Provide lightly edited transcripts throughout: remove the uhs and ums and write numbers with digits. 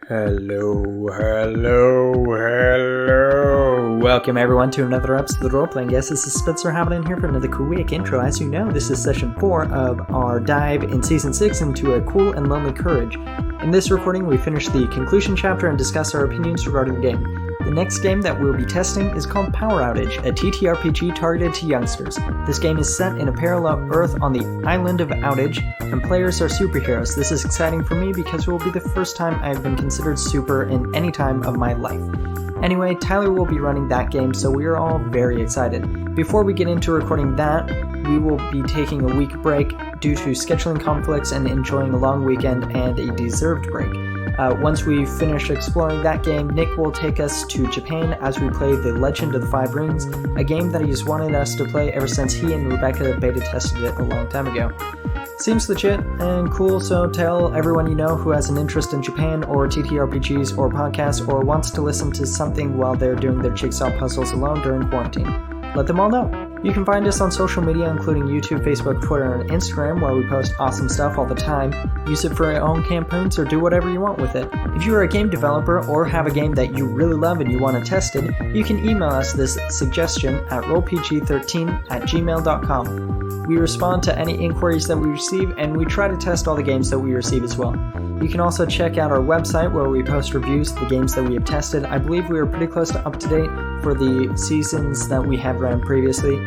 Hello. Welcome everyone to another episode of the Roleplaying Guest. This is Spencer hopping in here for another quick intro. As you know, this is session 4 of our dive in Season 6 into A Cool and Lonely Courage. In this recording, we finish the conclusion chapter and discuss our opinions regarding the game. The next game that we'll be testing is called Power Outage, a TTRPG targeted to youngsters. This game is set in a parallel Earth on the island of Outage, and players are superheroes. This is exciting for me because it will be the first time I've been considered super in any time of my life. Anyway, Tyler will be running that game, so we are all very excited. Before we get into recording that, we will be taking a week break due to scheduling conflicts and enjoying a long weekend and a deserved break. Once we finish exploring that game, Nick will take us to Japan as we play The Legend of the Five Rings, a game that he's wanted us to play ever since he and Rebecca beta tested it a long time ago. Seems legit and cool, so tell everyone you know who has an interest in Japan or TTRPGs or podcasts or wants to listen to something while they're doing their jigsaw puzzles alone during quarantine. Let them all know. You can find us on social media, including YouTube, Facebook, Twitter, and Instagram, where we post awesome stuff all the time. Use it for your own campaigns or do whatever you want with it. If you are a game developer or have a game that you really love and you want to test it, you can email us this suggestion at rolepg13@gmail.com. We respond to any inquiries that we receive, and we try to test all the games that we receive as well. You can also check out our website where we post reviews of the games that we have tested. I believe we are pretty close to up to date for the seasons that we have run previously.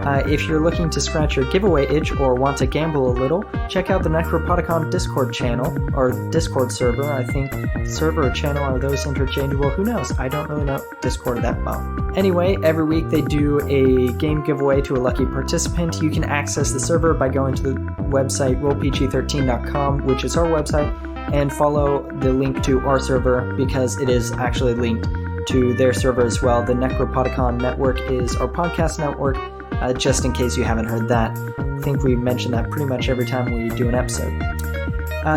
If you're looking to scratch your giveaway itch or want to gamble a little, check out the Necropodicon Discord channel, or Discord server. I think server or channel, are those interchangeable? Who knows? I don't really know Discord that well. Anyway, every week they do a game giveaway to a lucky participant. You can access the server by going to the website rolepg13.com, which is our website, and follow the link to our server because it is actually linked to their server as well. The Necropodicon network is our podcast network, just in case you haven't heard that. I think we mention that pretty much every time we do an episode.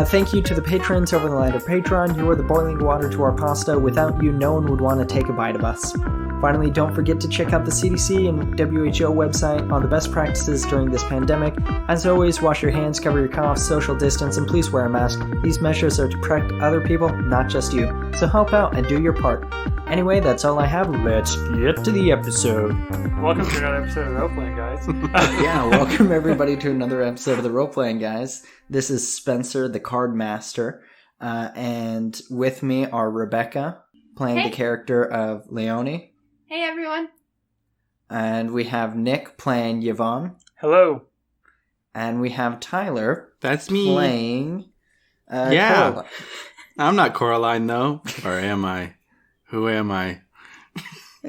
Thank you to the patrons over the land of Patreon. You are the boiling water to our pasta. Without you, no one would want to take a bite of us. Finally, don't forget to check out the CDC and WHO website on the best practices during this pandemic. As always, wash your hands, cover your coughs, social distance, and please wear a mask. These measures are to protect other people, not just you. So help out and do your part. Anyway, that's all I have. Let's get to the episode. Welcome to another episode of the Roleplaying Guys. Yeah, welcome everybody to another episode of the Roleplaying Guys. This is Spencer, the card master, and with me are Rebecca, playing the character of Leonie. Hey everyone. And we have Nick playing Yevone. Hello. And we have Tyler. That's me. Playing Coraline. I'm not Coraline though. Or am I? Who am I?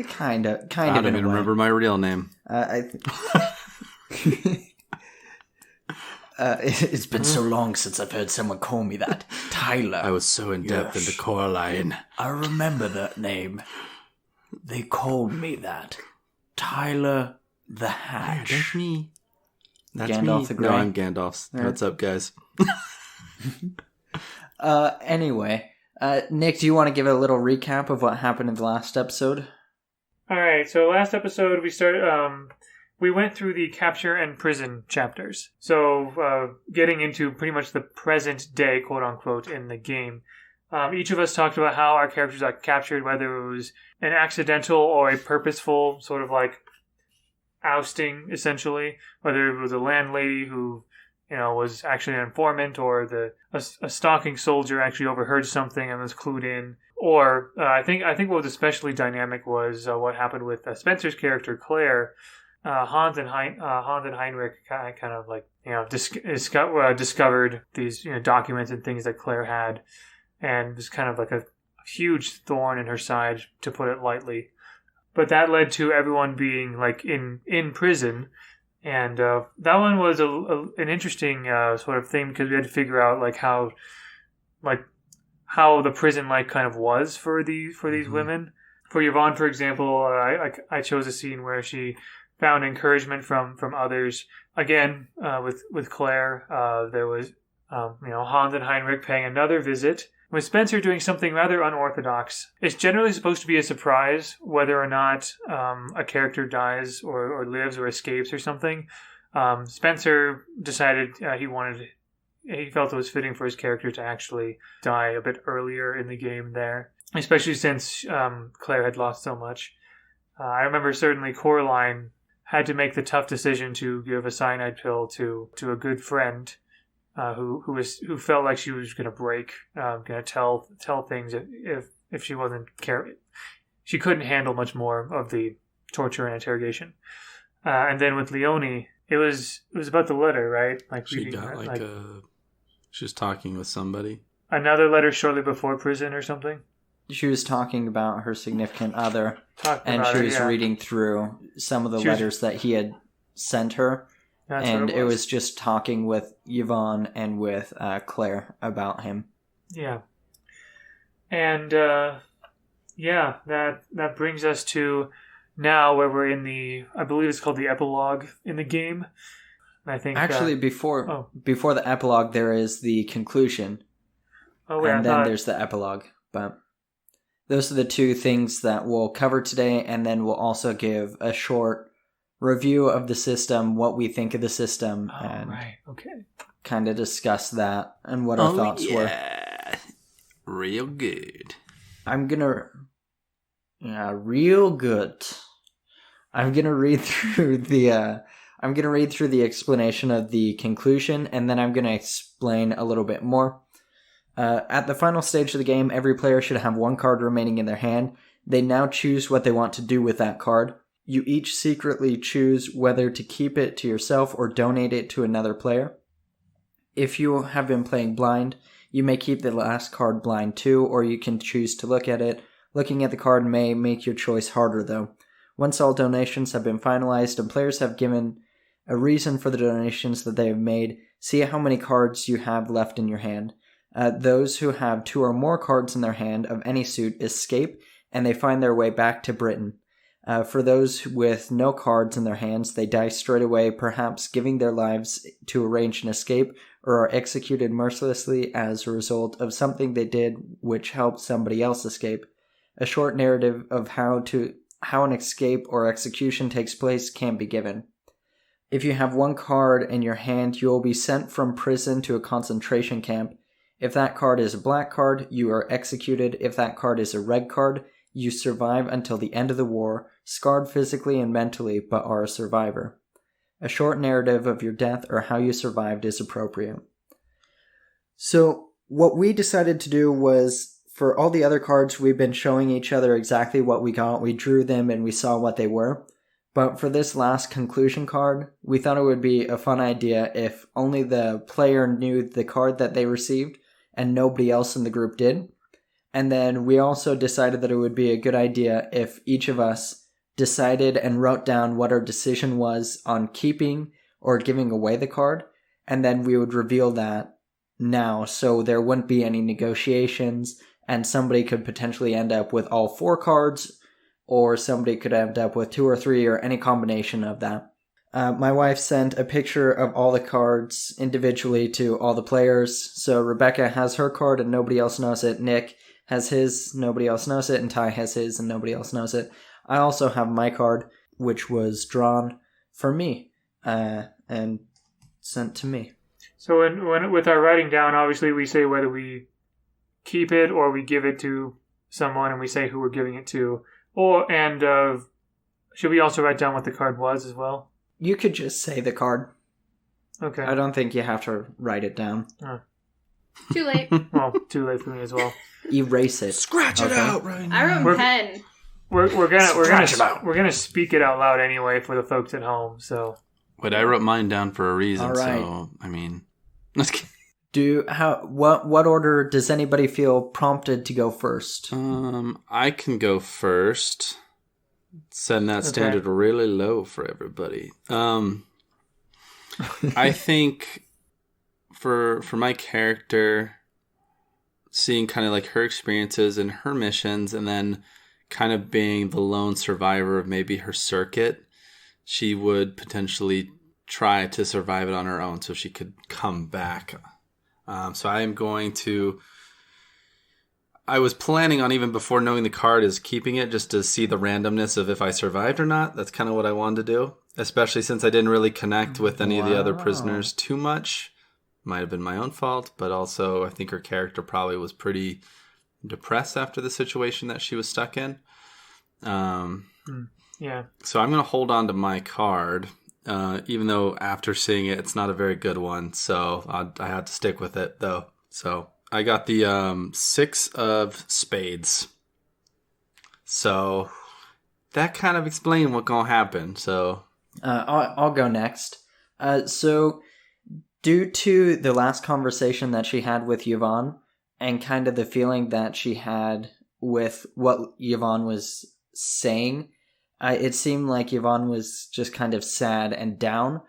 Kind of. I don't even remember my real name. It's been so long since I've heard someone call me that. Tyler. I was so in depth into Coraline. I remember that name. They called me that. Tyler the Hatch. That's me. That's Gandalf me. the Grey. No, I'm Gandalf. What's up, guys? Anyway, Nick, do you want to give a little recap of what happened in the last episode? Alright, so last episode we went through the capture and prison chapters. So, getting into pretty much the present day, quote unquote, in the game. Each of us talked about how our characters got captured, whether it was an accidental or a purposeful sort of like ousting, essentially. Whether it was a landlady who, was actually an informant, or a stalking soldier actually overheard something and was clued in. Or I think what was especially dynamic was what happened with Spencer's character Claire. Hans and Heinrich kind of like discovered these documents and things that Claire had. And it was kind of like a huge thorn in her side, to put it lightly. But that led to everyone being like in prison, and that one was an interesting sort of thing, because we had to figure out how the prison life kind of was for these women. For Yevone, for example, I chose a scene where she found encouragement from others. Again, with Claire, there was Hans and Heinrich paying another visit. With Spencer doing something rather unorthodox. It's generally supposed to be a surprise whether or not a character dies or lives or escapes or something. Spencer decided he wanted he felt it was fitting for his character to actually die a bit earlier in the game there, especially since Claire had lost so much. I remember certainly Coraline had to make the tough decision to give a cyanide pill to a good friend who felt like she was going to break, going to tell things if she wasn't she couldn't handle much more of the torture and interrogation. And then with Leonie, it was about the letter, right? Like she got she was talking with somebody. Another letter shortly before prison or something. She was talking about her significant other, and she was reading through some of the letters that he had sent her. And it was just talking with Yevone and with Claire about him. Yeah. And, that brings us to now where we're in I believe it's called the epilogue in the game. I think actually before the epilogue there is the conclusion. And then there's the epilogue. But those are the two things that we'll cover today, and then we'll also give a short review of the system, what we think of the system, and kind of discuss that and what our thoughts were. Real good. Real good. I'm gonna read through the explanation of the conclusion, and then I'm gonna explain a little bit more. At the final stage of the game, every player should have one card remaining in their hand. They now choose what they want to do with that card. You each secretly choose whether to keep it to yourself or donate it to another player. If you have been playing blind, you may keep the last card blind too, or you can choose to look at it. Looking at the card may make your choice harder though. Once all donations have been finalized and players have given a reason for the donations that they have made, see how many cards you have left in your hand. Those who have 2 or more cards in their hand of any suit escape, and they find their way back to Britain. For those with no cards in their hands, they die straight away, perhaps giving their lives to arrange an escape, or are executed mercilessly as a result of something they did which helped somebody else escape. A short narrative of how an escape or execution takes place can be given. If you have one card in your hand, you will be sent from prison to a concentration camp. If that card is a black card, you are executed. If that card is a red card, you survive until the end of the war, scarred physically and mentally, but are a survivor. A short narrative of your death or how you survived is appropriate. So, what we decided to do was, for all the other cards, we've been showing each other exactly what we got. We drew them and we saw what they were. But for this last conclusion card, we thought it would be a fun idea if only the player knew the card that they received and nobody else in the group did. And then we also decided that it would be a good idea if each of us decided and wrote down what our decision was on keeping or giving away the card, and then we would reveal that now, so there wouldn't be any negotiations, and somebody could potentially end up with all 4 cards, or somebody could end up with 2 or 3, or any combination of that. My wife sent a picture of all the cards individually to all the players. So Rebecca has her card and nobody else knows it. Nick has his, nobody else knows it. And Ty has his and nobody else knows it. I also have my card, which was drawn for me and sent to me. So when with our writing down, obviously we say whether we keep it or we give it to someone, and we say who we're giving it to. Should we also write down what the card was as well? You could just say the card. Okay. I don't think you have to write it down. Too late. Well, too late for me as well. Erase it. Scratch it out right now. I wrote pen. We're gonna speak it out loud anyway for the folks at home. So. But I wrote mine down for a reason. All right. So I mean, what order does anybody feel prompted to go first? I can go first. Setting that standard really low for everybody. I think for my character, seeing kind of like her experiences and her missions, and then kind of being the lone survivor of maybe her circuit, she would potentially try to survive it on her own so she could come back. So I am going to... I was planning on, even before knowing the card, is keeping it just to see the randomness of if I survived or not. That's kind of what I wanted to do, especially since I didn't really connect with any of the other prisoners too much. might have been my own fault, but also I think her character probably was pretty depressed after the situation that she was stuck in. Yeah. So I'm going to hold on to my card, even though after seeing it, it's not a very good one. So I had to stick with it, though. So I got the 6 of spades. So that kind of explained what's going to happen. So I'll go next. So due to the last conversation that she had with Yevone and kind of the feeling that she had with what Yevone was saying, it seemed like Yevone was just kind of sad and down,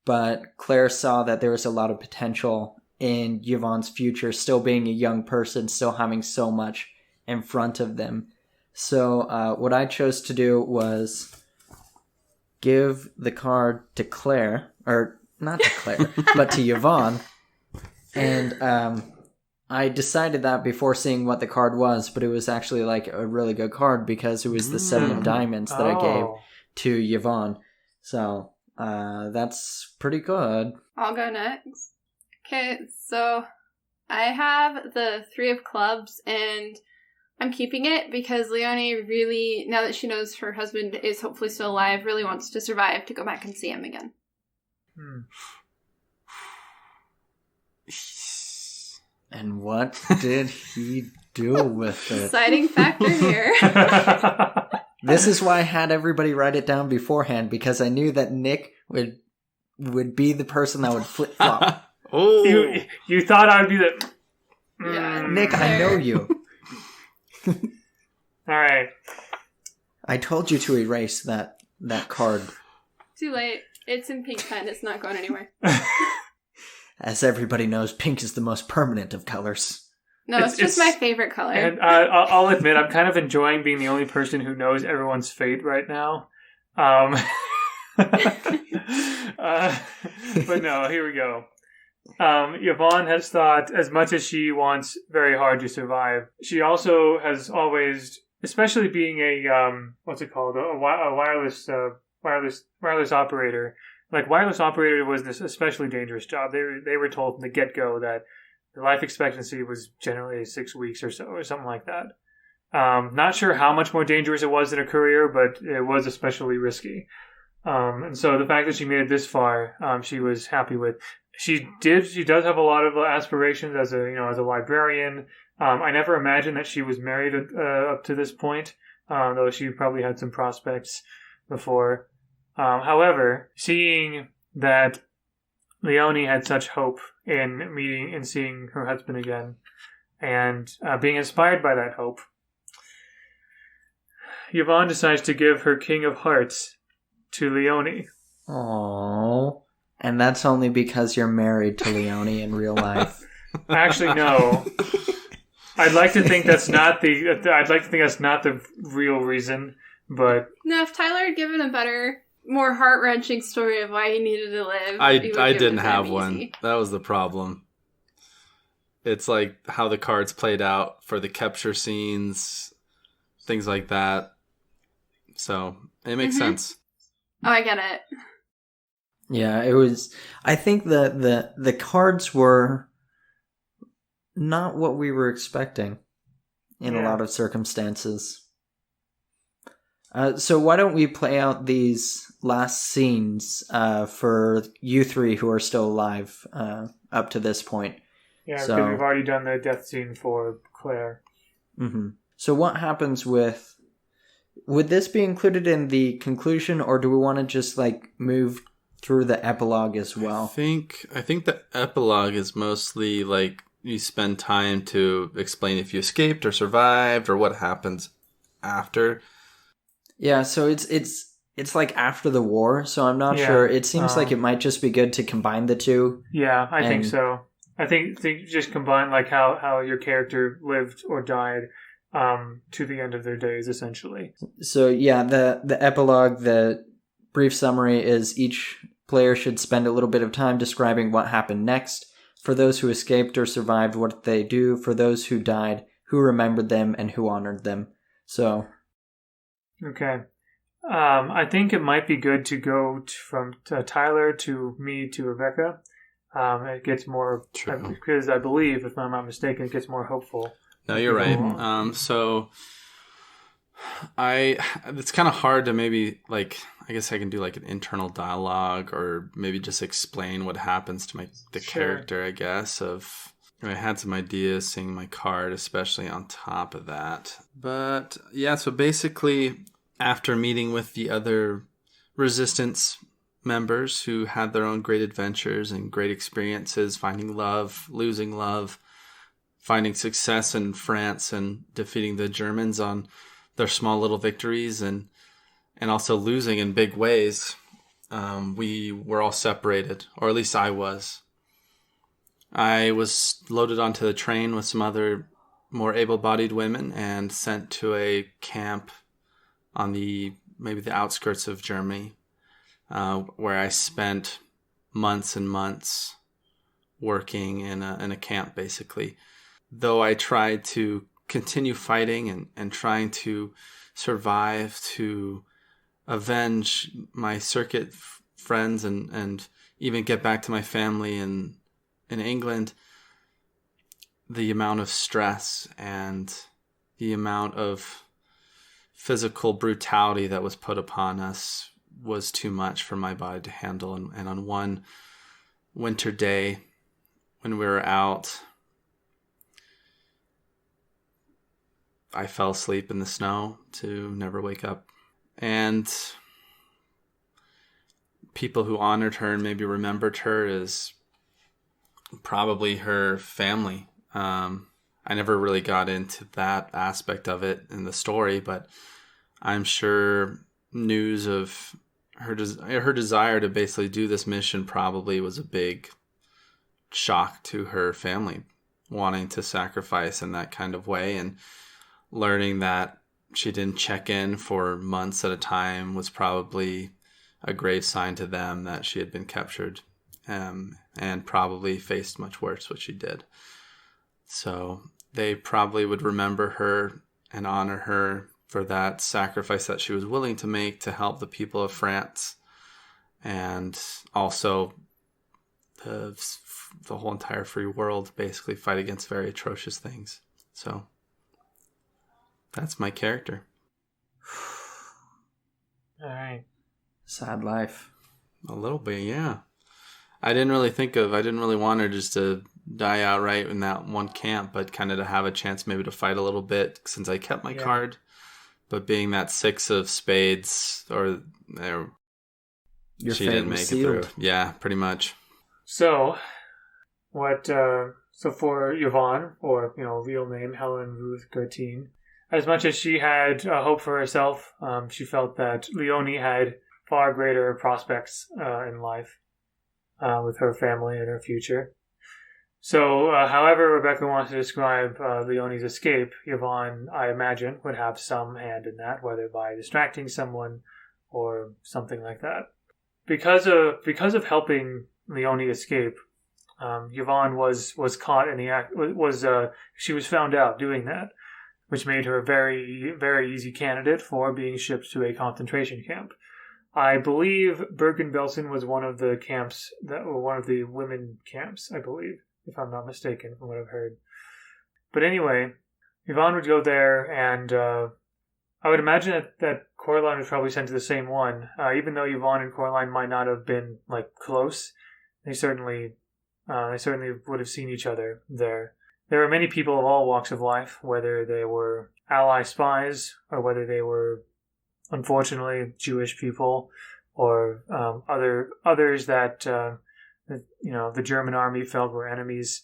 but Claire saw that there was a lot of potential in Yvone's future, still being a young person, still having so much in front of them. So what I chose to do was give the card to Claire, or not to Claire, but to Yevone. And I decided that before seeing what the card was, but it was actually like a really good card because it was the 7 of diamonds that I gave to Yevone. So that's pretty good. I'll go next. Okay, so I have the 3 of clubs, and I'm keeping it because Leonie really, now that she knows her husband is hopefully still alive, really wants to survive to go back and see him again. And what did he do with it? Deciding factor here. This is why I had everybody write it down beforehand, because I knew that Nick would be the person that would flip-flop. You thought I would be the... Yeah, Nick, I know you. All right. I told you to erase that card. Too late. It's in pink pen. It's not going anywhere. As everybody knows, pink is the most permanent of colors. No, it's just my favorite color. And I'll admit, I'm kind of enjoying being the only person who knows everyone's fate right now. But no, here we go. Yevone has thought, as much as she wants very hard to survive, she also has always, especially being a what's it called, a wireless operator. Like, wireless operator was this especially dangerous job. They were told from the get-go that the life expectancy was generally 6 weeks or so, or something like that. Not sure how much more dangerous it was than a courier, but it was especially risky. And so the fact that she made it this far, she was happy with. She does have a lot of aspirations as a librarian. I never imagined that she was married up to this point, though she probably had some prospects before. However, seeing that Leonie had such hope in meeting and seeing her husband again, and being inspired by that hope, Yevone decides to give her King of Hearts to Leonie. Aww. And that's only because you're married to Leonie in real life. Actually, no. I'd like to think that's not the real reason, but No, if Tyler had given a better, more heart-wrenching story of why he needed to live, I he would give didn't it have easy. one. That was the problem. It's like how the cards played out for the capture scenes, things like that. So it makes sense. Oh, I get it. Yeah, it was. I think the cards were not what we were expecting in a lot of circumstances. So why don't we play out these last scenes for you three who are still alive up to this point? yeah, because we've already done the death scene for Claire. Mm-hmm. So what happens with? Would this be included in the conclusion, or do we want to just like move through the epilogue as well? I think the epilogue is mostly like you spend time to explain if you escaped or survived or what happens after. Yeah, so it's like after the war, so I'm not sure. It seems like it might just be good to combine the two. Yeah, I think so. I think just combine like how your character lived or died to the end of their days, essentially. So yeah, the epilogue, the brief summary is each player should spend a little bit of time describing what happened next. For those who escaped or survived, what they do. For those who died, who remembered them and who honored them. So... Okay. I think it might be good to go from Tyler to me to Rebecca. it gets more, True. because I believe, if I'm not mistaken, it gets more hopeful. No, you're right. So it's kind of hard to maybe, like, I guess I can do like an internal dialogue or maybe just explain what happens to the character, I guess, I had some ideas seeing my card, especially on top of that. But yeah, so basically after meeting with the other resistance members who had their own great adventures and great experiences, finding love, losing love, finding success in France and defeating the Germans on their small little victories and also losing in big ways, we were all separated, or at least I was. I was loaded onto the train with some other more able-bodied women and sent to a camp on maybe the outskirts of Germany, where I spent months and months working in a camp, basically. Though I tried to continue fighting and trying to survive, to avenge my circuit friends and even get back to my family in England, the amount of stress and the amount of physical brutality that was put upon us was too much for my body to handle. And on one winter day when we were out, I fell asleep in the snow to never wake up. And people who honored her and maybe remembered her as probably her family. I never really got into that aspect of it in the story, but I'm sure news of her desire to basically do this mission probably was a big shock to her family, wanting to sacrifice in that kind of way, and learning that she didn't check in for months at a time was probably a grave sign to them that she had been captured, and probably faced much worse what she did. So they probably would remember her and honor her for that sacrifice that she was willing to make to help the people of France, and also the whole entire free world basically fight against very atrocious things. So that's my character. All right. Sad life. A little bit, yeah. I didn't really want her just to die outright in that one camp, but kind of to have a chance maybe to fight a little bit since I kept my card. But being that 6 of spades, she didn't make it through. Yeah, pretty much. So, so for Yevone, or, real name Helen Ruth Gertine, as much as she had hope for herself, she felt that Leonie had far greater prospects in life with her family and her future. So, however Rebecca wants to describe Leonie's escape, Yevone, I imagine, would have some hand in that, whether by distracting someone or something like that. Because of helping Leonie escape, Yevone was caught in the act. She was found out doing that, which made her a very, very easy candidate for being shipped to a concentration camp. I believe Bergen-Belsen was one of the camps one of the women camps, I believe, if I'm not mistaken, from what I've heard. But anyway, Yevone would go there, and I would imagine that Coraline was probably sent to the same one. Even though Yevone and Coraline might not have been close, they certainly would have seen each other there. There were many people of all walks of life, whether they were ally spies or whether they were, unfortunately, Jewish people or others that the German army felt were enemies.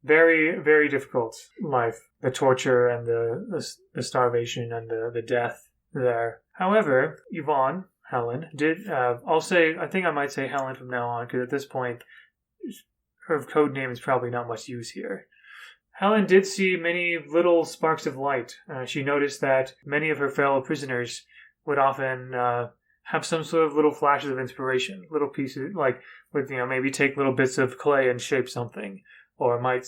Very, very difficult life. The torture and the starvation and the death there. However, Helen, did, I think I might say Helen from now on, because at this point, her code name is probably not much use here. Helen did see many little sparks of light. She noticed that many of her fellow prisoners would often have some sort of little flashes of inspiration, little pieces, maybe take little bits of clay and shape something, or might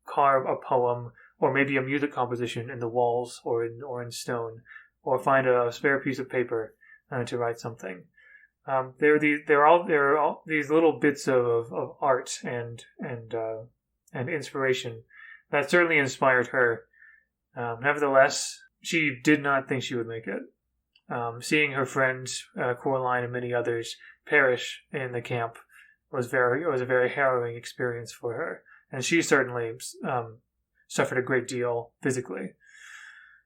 carve a poem, or maybe a music composition in the walls or in stone, or find a spare piece of paper to write something. They're all these little bits of art and inspiration that certainly inspired her. Nevertheless, she did not think she would make it. Seeing her friends, Coraline and many others, perish in the camp was a very harrowing experience for her, and she certainly suffered a great deal physically.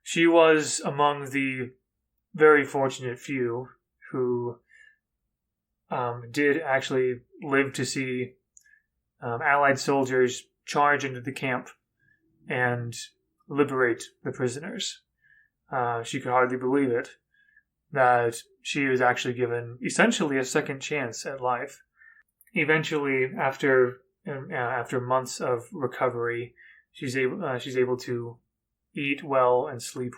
She was among the very fortunate few who did actually live to see Allied soldiers charge into the camp and liberate the prisoners. She could hardly believe it, that she was actually given essentially a second chance at life. Eventually, after months of recovery, she's able to eat well and sleep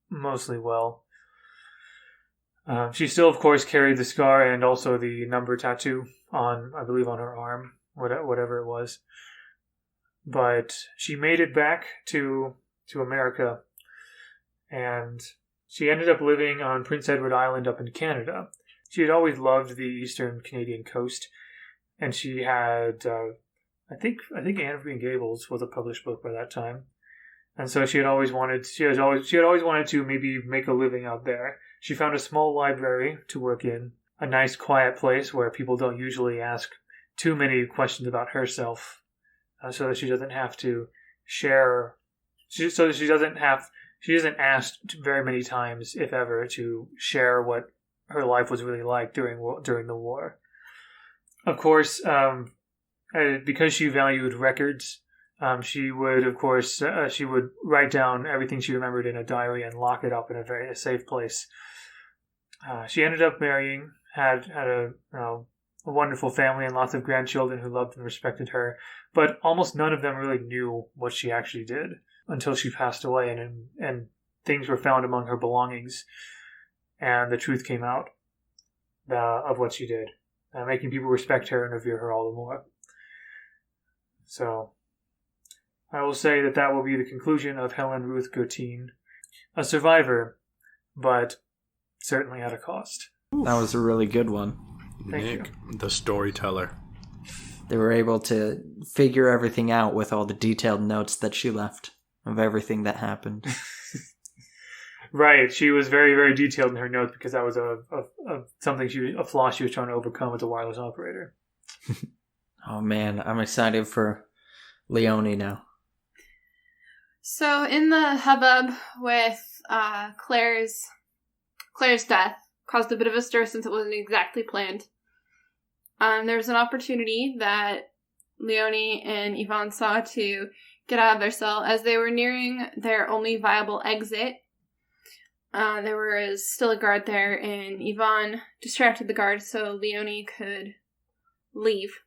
mostly well. She still, of course, carried the scar and also the number tattoo on her arm, whatever it was. But she made it back to America, and she ended up living on Prince Edward Island up in Canada. She had always loved the eastern Canadian coast, and she had, I think Anne of Green Gables was a published book by that time, and so she had always wanted to maybe make a living out there. She found a small library to work in, a nice quiet place where people don't usually ask too many questions about herself, so that she doesn't have to share. She isn't asked very many times, if ever, to share what her life was really like during the war. Of course, because she valued records, she would write down everything she remembered in a diary and lock it up in a safe place. She ended up marrying, had a wonderful family and lots of grandchildren who loved and respected her, but almost none of them really knew what she actually did until she passed away, and things were found among her belongings, and the truth came out of what she did, making people respect her and revere her all the more. So, I will say that will be the conclusion of Helen Ruth Gertine, a survivor, but certainly at a cost. That was a really good one. Thank Nick, you. the storyteller. They were able to figure everything out with all the detailed notes that she left of everything that happened. Right, she was very, very detailed in her notes because that was a flaw she was trying to overcome as a wireless operator. Oh man, I'm excited for Leonie now. So in the hubbub with Claire's death caused a bit of a stir since it wasn't exactly planned. There was an opportunity that Leonie and Yevone saw to get out of their cell as they were nearing their only viable exit. There was still a guard there, and Yevone distracted the guard so Leonie could leave.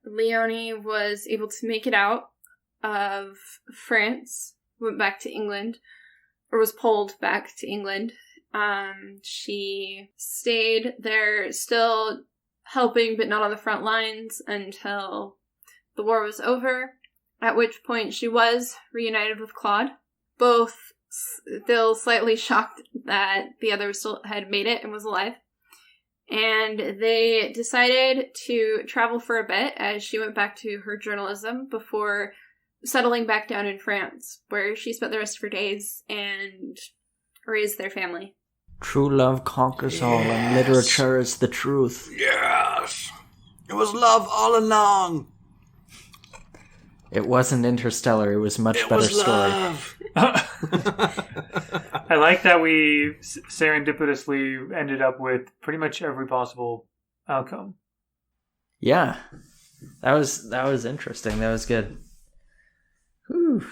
Leonie was able to make it out of France, went back to England, or was pulled back to England. She stayed there, still helping, but not on the front lines until the war was over, at which point she was reunited with Claude, both still slightly shocked that the other still had made it and was alive. And they decided to travel for a bit as she went back to her journalism before settling back down in France, where she spent the rest of her days and raised their family. True love conquers all, and literature is the truth. Yes! It was love all along! It wasn't Interstellar, it was much better story. I like that we serendipitously ended up with pretty much every possible outcome. Yeah. That was interesting. That was good. Whew.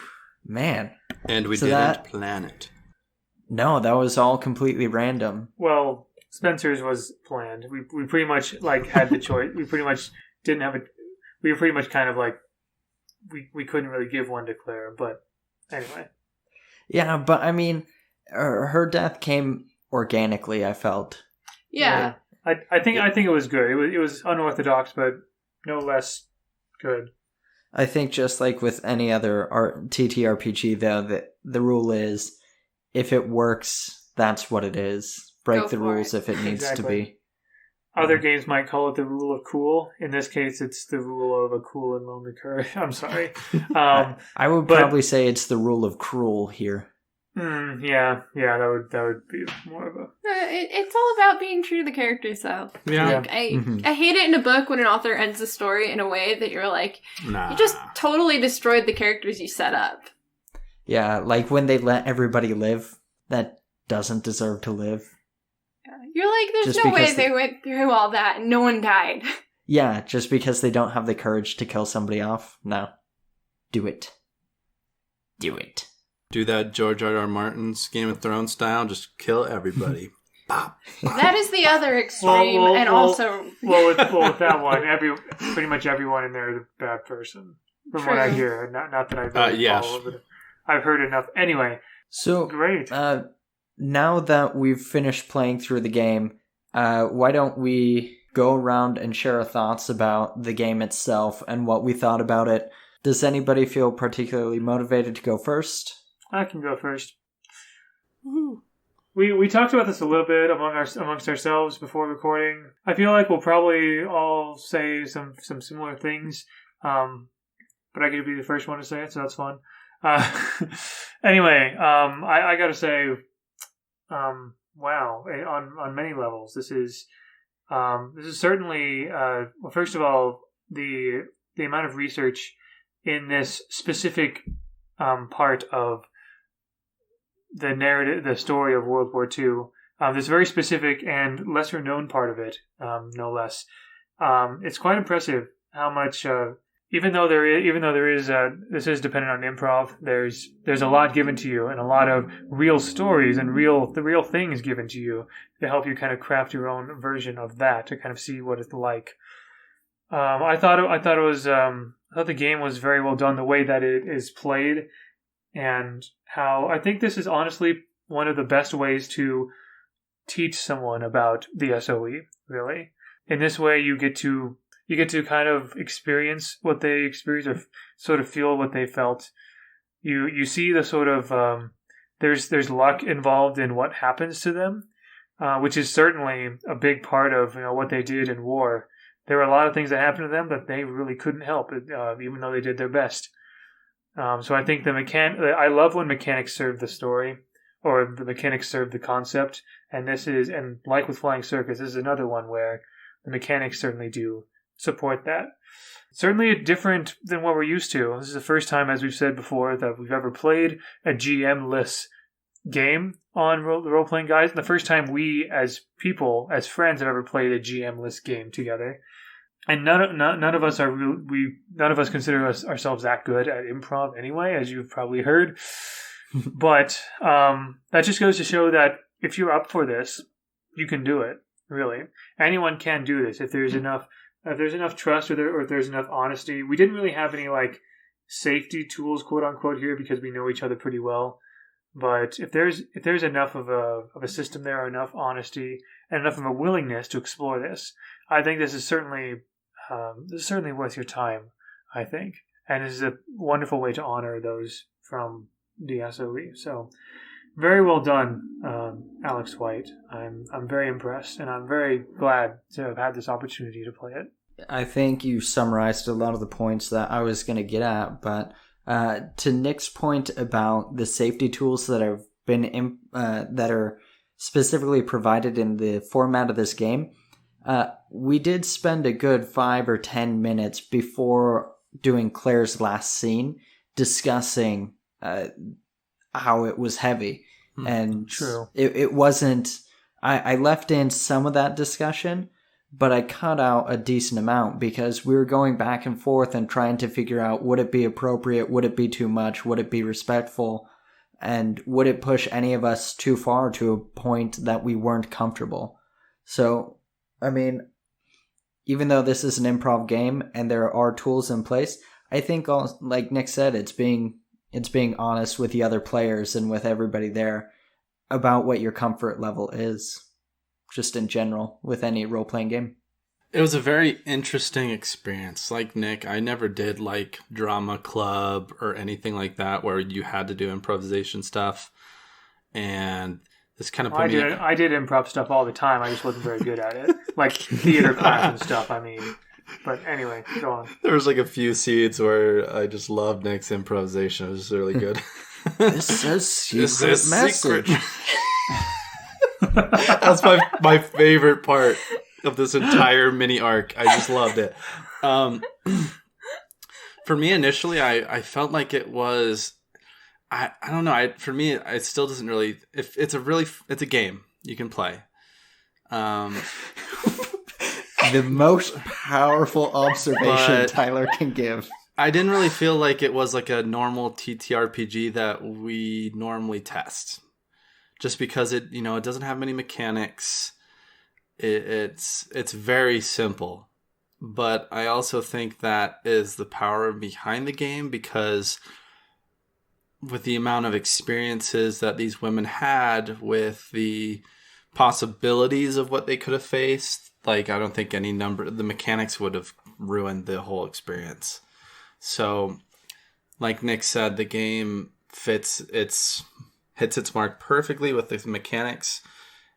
Man. And we didn't plan it. No, that was all completely random. Well, Spencer's was planned. We pretty much had the choice. We pretty much didn't have it. We were pretty much kind of we couldn't really give one to Claire, but anyway. Yeah, but I mean, her death came organically, I felt. Yeah. I think it was good. It was unorthodox, but no less good. I think just like with any other TTRPG, though, the rule is, if it works, that's what it is. Break the rules if it needs to be. Other games might call it the rule of cool. In this case, it's the rule of a cool and lonely courage. I'm sorry. I would probably say it's the rule of cruel here. Yeah, that would be more of a... It's all about being true to the characters, though. Yeah. Like, I hate it in a book when an author ends a story in a way that you're like, Nah. you just totally destroyed the characters you set up. Yeah, like when they let everybody live that doesn't deserve to live. You're like, there's Just no way because they went through all that and no one died. Yeah, just because they don't have the courage to kill somebody off. No. Do it. Do it. Do that George R.R. Martin's Game of Thrones style. Just kill everybody. Bop, bop. That is the other extreme, also... with that one, pretty much everyone in there is a bad person. From True. what I hear. Not that I really yes. follow, but I've heard enough. Anyway, So, great. Now that we've finished playing through the game, why don't we go around and share our thoughts about the game itself and what we thought about it? Does anybody feel particularly motivated to go first? I can go first. Woo-hoo. We talked about this a little bit amongst ourselves before recording. I feel like we'll probably all say some similar things, but I get to be the first one to say it, so that's fun. Anyway, I gotta say, wow! On many levels, this is certainly well, first of all, the amount of research in this specific part of the narrative, the story of World War II, this very specific and lesser known part of it, no less. It's quite impressive how much, even though there is this is dependent on improv. There's a lot given to you and a lot of real stories and the real things given to you to help you kind of craft your own version of that, to kind of see what it's like. I thought the game was very well done, the way that it is played. And how I think this is honestly one of the best ways to teach someone about the SOE, really. In this way, you get to kind of experience what they experienced, or sort of feel what they felt. You see the sort of there's luck involved in what happens to them, which is certainly a big part of what they did in war. There were a lot of things that happened to them that they really couldn't help, even though they did their best. So I think I love when mechanics serve the story, or the mechanics serve the concept. And like with Flying Circus, this is another one where the mechanics certainly do support that. Certainly different than what we're used to. This is the first time, as we've said before, that we've ever played a GM-less game on Role-Playing Guys. And the first time we, as people, as friends, have ever played a GM-less game together. And none of us consider ourselves that good at improv anyway, as you've probably heard. But that just goes to show that if you're up for this, you can do it. Really, anyone can do this if there's enough trust, or if there's enough honesty. We didn't really have any like safety tools, quote unquote, here because we know each other pretty well. But if there's enough of a system there, or enough honesty, and enough of a willingness to explore this, I think this is certainly worth your time, I think. And this is a wonderful way to honor those from the SOE. So, very well done, Alex White. I'm very impressed, and I'm very glad to have had this opportunity to play it. I think you summarized a lot of the points that I was going to get at, but to Nick's point about the safety tools that have been that are specifically provided in the format of this game, we did spend a good 5 or 10 minutes before doing Claire's last scene discussing how it was heavy. And True. It wasn't... I left in some of that discussion, but I cut out a decent amount because we were going back and forth and trying to figure out, would it be appropriate? Would it be too much? Would it be respectful? And would it push any of us too far to a point that we weren't comfortable? So, I mean, even though this is an improv game and there are tools in place, I think, like Nick said, it's being honest with the other players and with everybody there about what your comfort level is, just in general, with any role-playing game. It was a very interesting experience. Like Nick, I never did like drama club or anything like that where you had to do improvisation stuff. And This kind of I did improv stuff all the time. I just wasn't very good at it. Like theater class and stuff, I mean. But anyway, go on. There was like a few seeds where I just loved Nick's improvisation. It was really good. This is secret message. That's my favorite part of this entire mini arc. I just loved it. For me, initially, I felt like it was... I don't know. For me, it still doesn't really... It's a game you can play. The most powerful observation Tyler can give. I didn't really feel like it was like a normal TTRPG that we normally test. Just because it doesn't have many mechanics. It's very simple. But I also think that is the power behind the game, because with the amount of experiences that these women had with the possibilities of what they could have faced, like I don't think the mechanics would have ruined the whole experience. So, like Nick said, the game hits its mark perfectly with the mechanics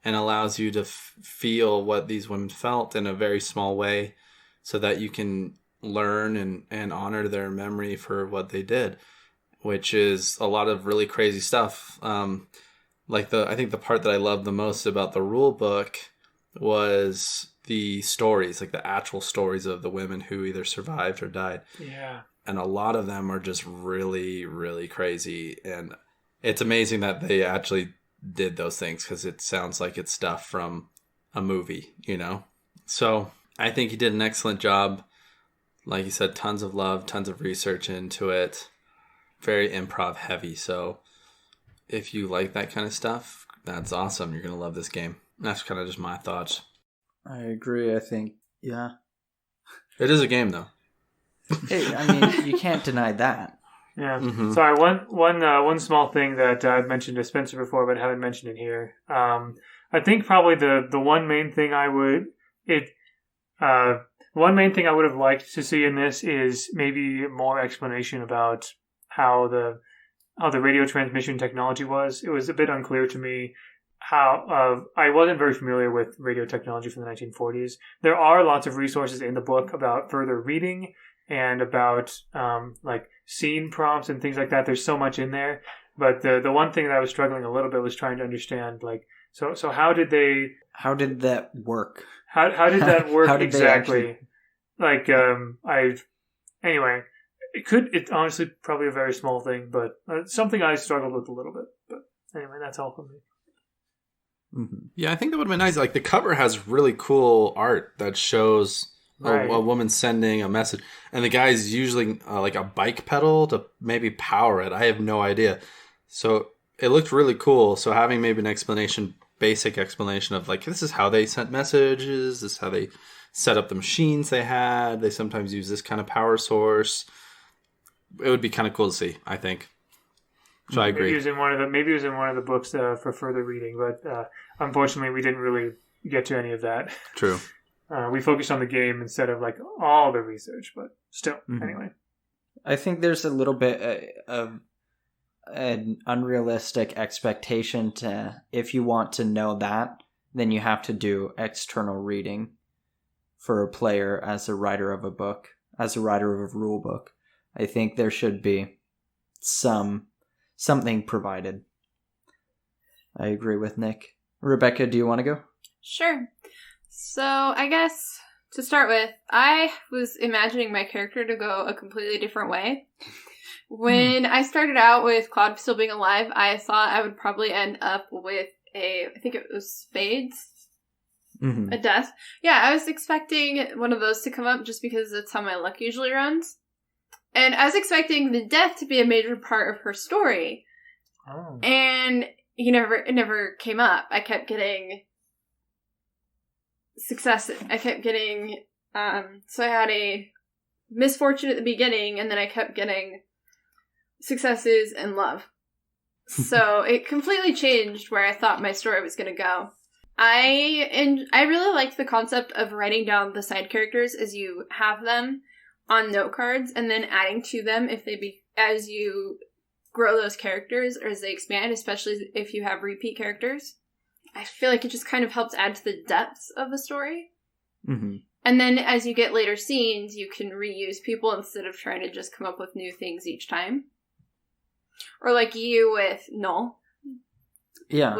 and allows you to feel what these women felt in a very small way, so that you can learn and honor their memory for what they did, which is a lot of really crazy stuff. I think the part that I loved the most about the rule book was the stories, like the actual stories of the women who either survived or died. Yeah. And a lot of them are just really, really crazy. And it's amazing that they actually did those things, because it sounds like it's stuff from a movie, So I think he did an excellent job. Like you said, tons of love, tons of research into it. Very improv heavy. So if you like that kind of stuff, that's awesome. You're going to love this game. That's kind of just my thoughts. I agree. I think, yeah. It is a game, though. Hey, I mean, you can't deny that. Yeah. Mm-hmm. Sorry, one small thing that I've mentioned to Spencer before, but haven't mentioned it here. I think probably the one main thing I would have liked to see in this is maybe more explanation about how the radio transmission technology was. It was a bit unclear to me how I wasn't very familiar with radio technology from the 1940s. There are lots of resources in the book about further reading and about like scene prompts and things like that. There's so much in there, but the one thing that I was struggling a little bit was trying to understand, like, so how did that work? How did that work? How did exactly? Anyway, it's honestly probably a very small thing, but something I struggled with a little bit. But anyway, that's all from me. Mm-hmm. Yeah, I think that would have been nice. Like, the cover has really cool art that shows a woman sending a message, and the guy's using like a bike pedal to maybe power it. I have no idea. So it looked really cool. So having maybe an basic explanation of like, this is how they sent messages, this is how they set up the machines they had. They sometimes use this kind of power source. It would be kind of cool to see, I think. So I agree. Maybe it was in one of the books for further reading, but unfortunately we didn't really get to any of that. True. We focused on the game instead of like all the research, but still, Anyway. I think there's a little bit of an unrealistic expectation to, if you want to know that, then you have to do external reading for a player as a writer of a book, as a writer of a rule book. I think there should be something provided. I agree with Nick. Rebecca, do you want to go? Sure. So I guess to start with, I was imagining my character to go a completely different way. When I started out with Claude still being alive, I thought I would probably end up with I think it was spades. Mm-hmm. A death. Yeah, I was expecting one of those to come up just because that's how my luck usually runs. And I was expecting the death to be a major part of her story. Oh. And it never came up. I kept getting success. I kept getting, so I had a misfortune at the beginning, and then I kept getting successes and love. So it completely changed where I thought my story was going to go. I really liked the concept of writing down the side characters as you have them on note cards, and then adding to them as you grow those characters or as they expand, especially if you have repeat characters. I feel like it just kind of helps add to the depths of a story. Mm-hmm. And then as you get later scenes, you can reuse people instead of trying to just come up with new things each time. Or like you with Noel. Yeah.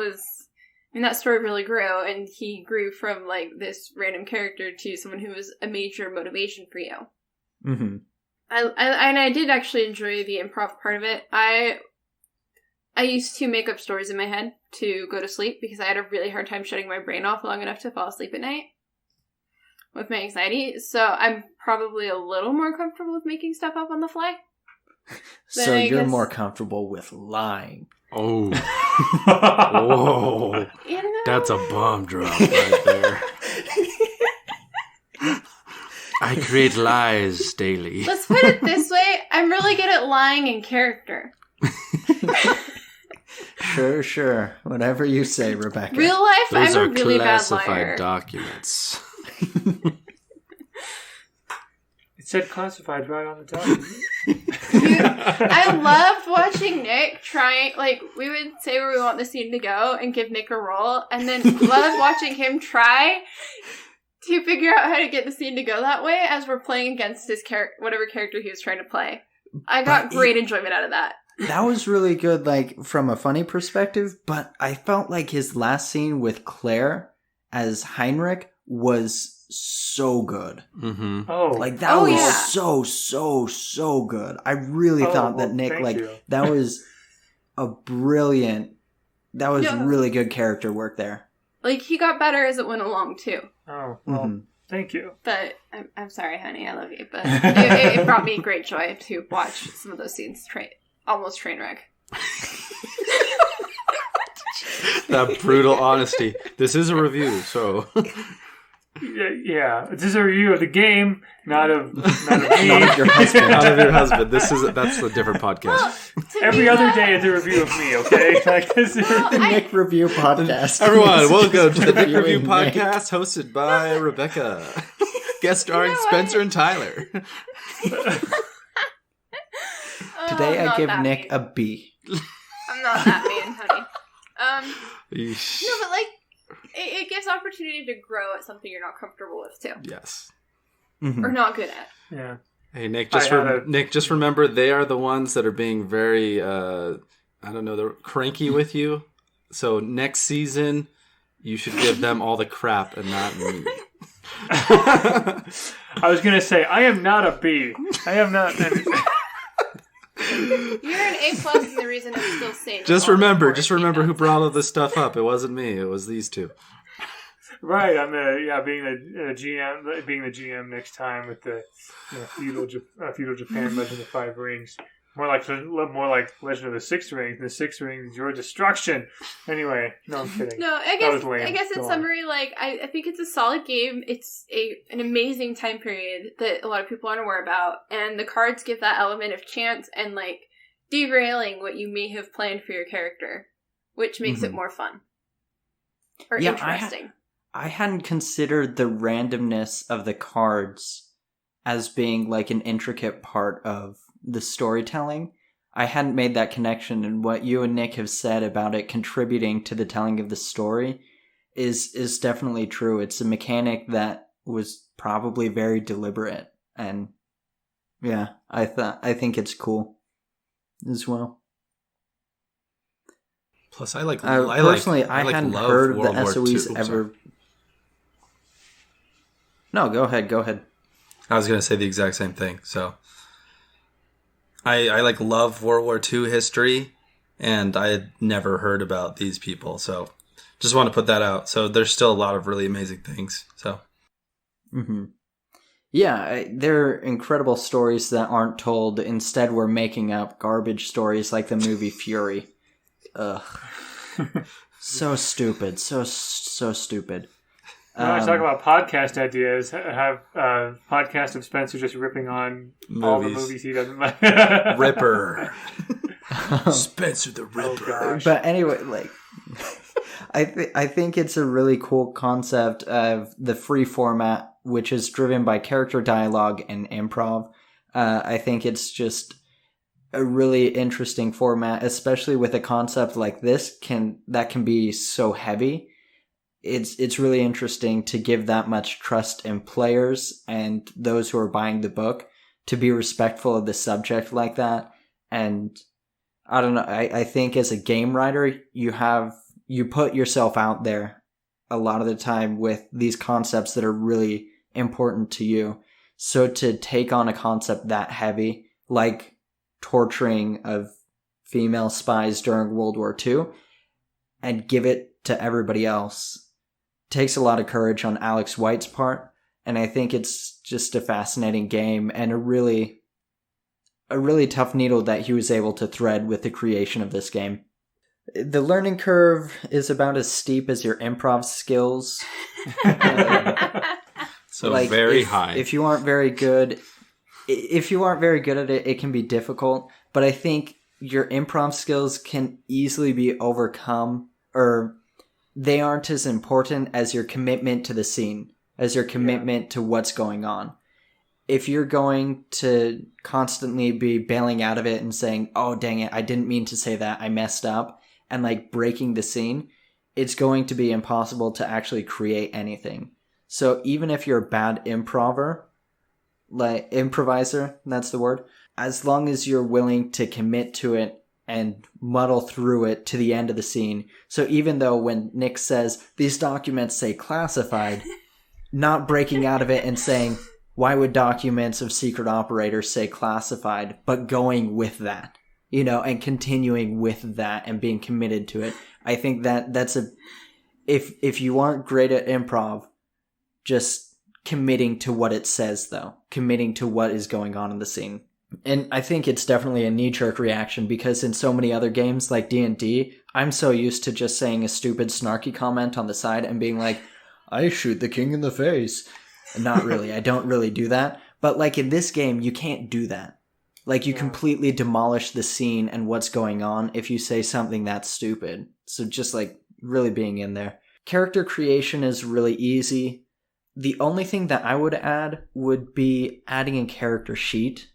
That story really grew, and he grew from like this random character to someone who was a major motivation for you. Mm-hmm. I did actually enjoy the improv part of it. I used to make up stories in my head to go to sleep because I had a really hard time shutting my brain off long enough to fall asleep at night with my anxiety. So I'm probably a little more comfortable with making stuff up on the fly. So you're more comfortable with lying. Oh. Whoa. That's a bomb drop right there. I create lies daily. Let's put it this way. I'm really good at lying in character. Sure. Whatever you say, Rebecca. Real life, Those I'm a really bad classified liar. documents. It said classified right on the top. I loved watching Nick try, like, we would say where we want the scene to go and give Nick a roll, and then loved watching him try to figure out how to get the scene to go that way as we're playing against his whatever character he was trying to play. I got great enjoyment out of that. That was really good, like, from a funny perspective, but I felt like his last scene with Claire as Heinrich was so good. Mm-hmm. Oh. Like, that was so good. I really thought that Nick, like, that was really good character work there. Like, he got better as it went along, too. Oh, well, thank you. But, I'm sorry, honey, I love you, but it brought me great joy to watch some of those scenes almost train wreck. That brutal honesty. This is a review, so... Yeah. This is a review of the game, not of me. Not of your husband. Not of your husband. That's a different podcast. Well, Every other day it's a review of me, okay? Like, this is... The Nick Review Podcast. Everyone, welcome to the Nick Reviewing Review Nick. Podcast, hosted by Rebecca. Guest starring Spencer and Tyler. Today I give Nick mean. a B. I'm not that mean, honey. Yeesh. No, but like, it gives opportunity to grow at something you're not comfortable with, too. Yes. Mm-hmm. Or not good at. Yeah. Hey, Nick, just remember they are the ones that are being very, they're cranky with you. So next season, you should give them all the crap and not me. I was going to say, I am not a B. I am not... You're an A+, and the reason I'm still saying Just remember who brought all this stuff up. It wasn't me. It was these two. Right, I'm being the GM next time with the feudal Japan Legend of the Five Rings. More like Legend of the Six Rings. The Six Rings is your destruction. Anyway, no, I'm kidding. No, I guess in summary, like I think it's a solid game. It's an amazing time period that a lot of people aren't aware about, and the cards give that element of chance and like derailing what you may have planned for your character, which makes it more fun or interesting. I hadn't considered the randomness of the cards as being like an intricate part of the storytelling. I hadn't made that connection, and what you and Nick have said about it contributing to the telling of the story is definitely true. It's a mechanic that was probably very deliberate, and yeah, I think it's cool as well. Plus, I hadn't heard of the SOEs ever. No, go ahead. I was going to say the exact same thing. So I love World War II history, and I had never heard about these people. So just want to put that out. So there's still a lot of really amazing things. So. Mm-hmm. Yeah, they're incredible stories that aren't told. Instead, we're making up garbage stories like the movie Fury. Ugh. So stupid. So stupid. When I talk about podcast ideas, I have a podcast of Spencer just ripping on all the movies he doesn't like. Ripper. Spencer the Ripper. But anyway, like, I think it's a really cool concept of the free format, which is driven by character dialogue and improv. I think it's just a really interesting format, especially with a concept like this that can be so heavy. it's really interesting to give that much trust in players and those who are buying the book to be respectful of the subject like that. And I don't know, I think as a game writer, you put yourself out there a lot of the time with these concepts that are really important to you. So to take on a concept that heavy, like torturing of female spies during World War II, and give it to everybody else, takes a lot of courage on Alex White's part. And I think it's just a fascinating game and a really tough needle that he was able to thread with the creation of this game. The learning curve is about as steep as your improv skills. So like very high. If you aren't very good at it, it can be difficult. But I think your improv skills can easily be overcome, or they aren't as important as your commitment to the scene, as your commitment to what's going on. If you're going to constantly be bailing out of it and saying, oh, dang it, I didn't mean to say that, I messed up, and like breaking the scene, it's going to be impossible to actually create anything. So even if you're a bad improviser, that's the word, as long as you're willing to commit to it and muddle through it to the end of the scene. So even though when Nick says, these documents say classified, not breaking out of it and saying, why would documents of secret operators say classified, but going with that, and continuing with that and being committed to it. I think that's if you aren't great at improv, just committing to what it says, though, committing to what is going on in the scene. And I think it's definitely a knee-jerk reaction, because in so many other games like D&D, I'm so used to just saying a stupid snarky comment on the side and being like, I shoot the king in the face. Not really. I don't really do that. But like in this game, you can't do that. Like you completely demolish the scene and what's going on if you say something that's stupid. So just like really being in there. Character creation is really easy. The only thing that I would add would be adding a character sheet.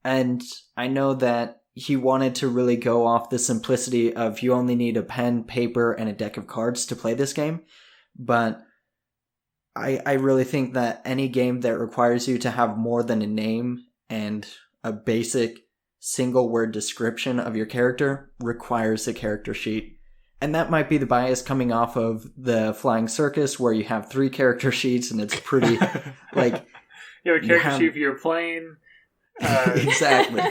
And I know that he wanted to really go off the simplicity of you only need a pen, paper, and a deck of cards to play this game. But I really think that any game that requires you to have more than a name and a basic single word description of your character requires a character sheet. And that might be the bias coming off of the Flying Circus, where you have 3 character sheets and it's pretty like you have a character sheet for your plane. Exactly.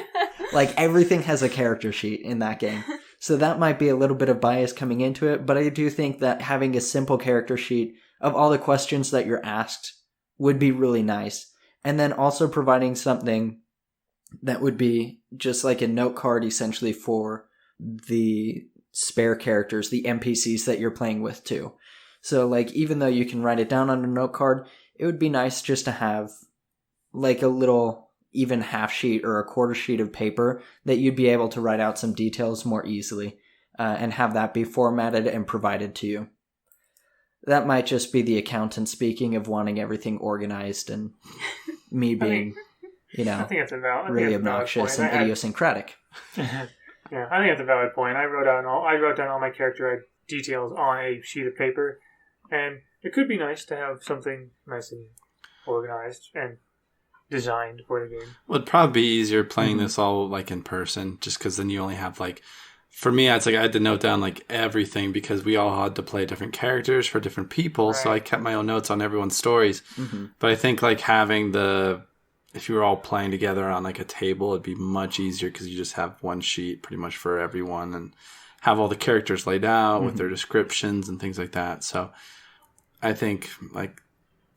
Like everything has a character sheet in that game. So that might be a little bit of bias coming into it, but I do think that having a simple character sheet of all the questions that you're asked would be really nice. And then also providing something that would be just like a note card essentially for the spare characters, the NPCs that you're playing with too. So like even though you can write it down on a note card, it would be nice just to have like a little even half sheet or a quarter sheet of paper that you'd be able to write out some details more easily and have that be formatted and provided to you. That might just be the accountant speaking of wanting everything organized and me being, I think that's really obnoxious and idiosyncratic. Yeah, I think that's a valid point. I wrote down all my character details on a sheet of paper, and it could be nice to have something nice and organized and designed for the game. Well, it'd probably be easier playing this all like in person, just because then you only have like. For me, it's like I had to note down like everything because we all had to play different characters for different people. Right. So I kept my own notes on everyone's stories. Mm-hmm. But I think like having if you were all playing together on like a table, it'd be much easier because you just have one sheet pretty much for everyone and have all the characters laid out with their descriptions and things like that. So I think like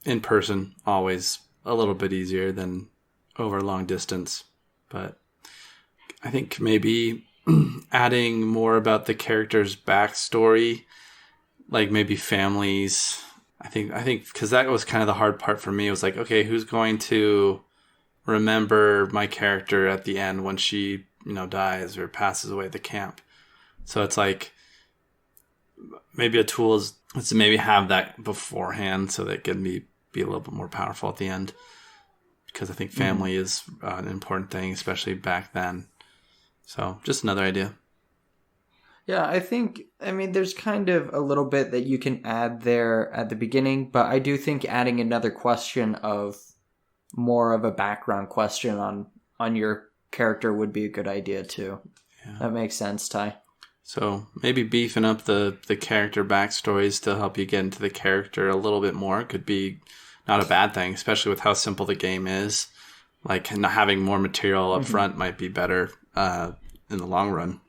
in person, always a little bit easier than over long distance. But I think maybe adding more about the character's backstory, like maybe families. I think because that was kind of the hard part for me. It was like, okay, who's going to remember my character at the end when she, dies or passes away at the camp? So it's like maybe a tool is to maybe have that beforehand so that it can be a little bit more powerful at the end. Because I think family is an important thing, especially back then. So, just another idea. Yeah, I mean, there's kind of a little bit that you can add there at the beginning, but I do think adding another question of more of a background question on your character would be a good idea too. Yeah. That makes sense, Ty. So maybe beefing up the character backstories to help you get into the character a little bit more could be not a bad thing, especially with how simple the game is. Like, not having more material up front might be better in the long run.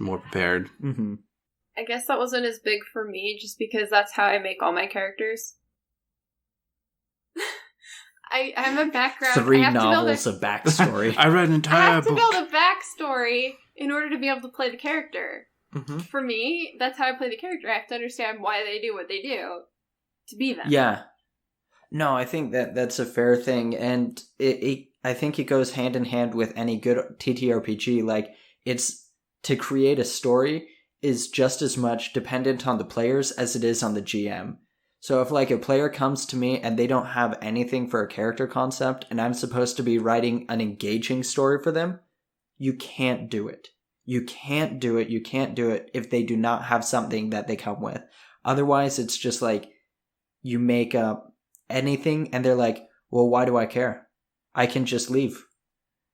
More prepared. Mm-hmm. I guess that wasn't as big for me just because that's how I make all my characters. I'm a background. 3 novels of backstory. I read an I entire have to book. build a backstory in order to be able to play the character. Mm-hmm. For me, that's how I play the character. I have to understand why they do what they do to be them. Yeah. No, I think that's a fair thing, and I think it goes hand in hand with any good TTRPG. Like, it's to create a story is just as much dependent on the players as it is on the GM. So if like a player comes to me and they don't have anything for a character concept and I'm supposed to be writing an engaging story for them, you can't do it. You can't do it. You can't do it if they do not have something that they come with. Otherwise, it's just like you make up anything and they're like, well, why do I care? I can just leave.